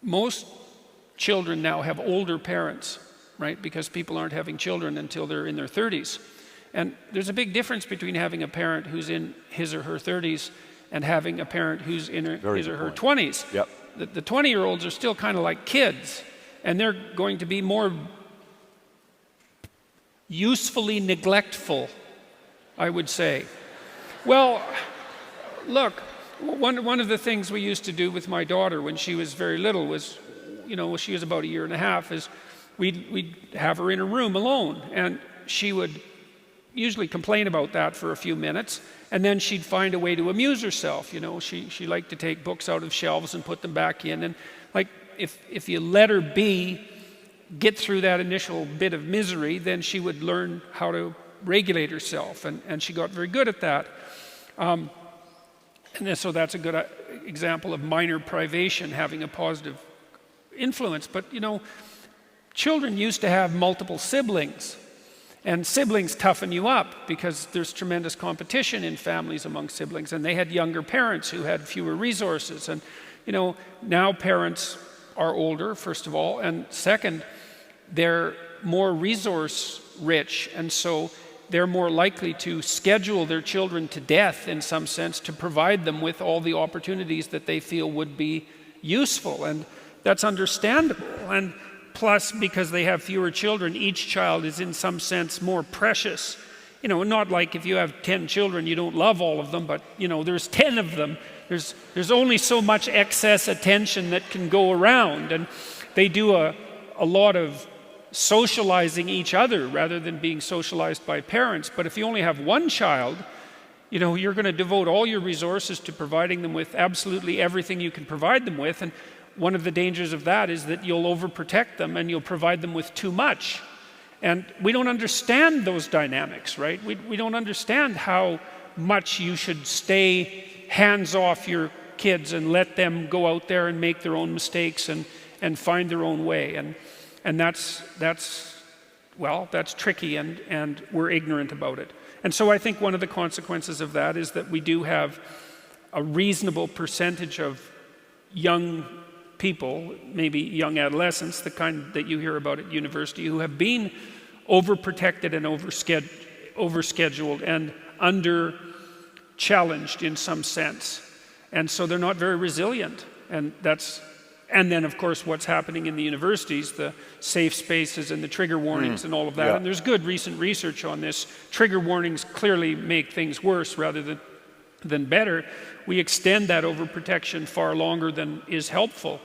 most children now have older parents, right? Because people aren't having children until they're in their 30s. And there's a big difference between having a parent who's in his or her 30s and having a parent who's in his or her 20s. Yep. The 20-year-olds are still kind of like kids, and they're going to be more usefully neglectful, I would say. Well, look, one of the things we used to do with my daughter when she was very little was, when she was about 1.5 years, is we'd have her in a room alone, and she would usually complain about that for a few minutes, and then she'd find a way to amuse herself. She liked to take books out of shelves and put them back in, and like if you let her get through that initial bit of misery, then she would learn how to regulate herself, and she got very good at that. And so that's a good example of minor privation having a positive influence. But children used to have multiple siblings, and siblings toughen you up because there's tremendous competition in families among siblings, and they had younger parents who had fewer resources. And now parents are older, first of all, and second, they're more resource rich, and so they're more likely to schedule their children to death in some sense to provide them with all the opportunities that they feel would be useful. And that's understandable. And plus, because they have fewer children, each child is in some sense more precious. Not like if you have 10 children, you don't love all of them, but there's 10 of them. There's only so much excess attention that can go around, and they do a lot of socializing each other rather than being socialized by parents. But if you only have one child, you're going to devote all your resources to providing them with absolutely everything you can provide them with. And one of the dangers of that is that you'll overprotect them and you'll provide them with too much. And we don't understand those dynamics, right? We don't understand how much you should stay hands off your kids and let them go out there and make their own mistakes and find their own way. And that's tricky, and we're ignorant about it. And so I think one of the consequences of that is that we do have a reasonable percentage of young people, maybe young adolescents, the kind that you hear about at university, who have been overprotected and overscheduled and under-challenged in some sense. And so they're not very resilient. And then, of course, what's happening in the universities, the safe spaces and the trigger warnings and all of that. Yeah. And there's good recent research on this. Trigger warnings clearly make things worse rather than better. We extend that overprotection far longer than is helpful.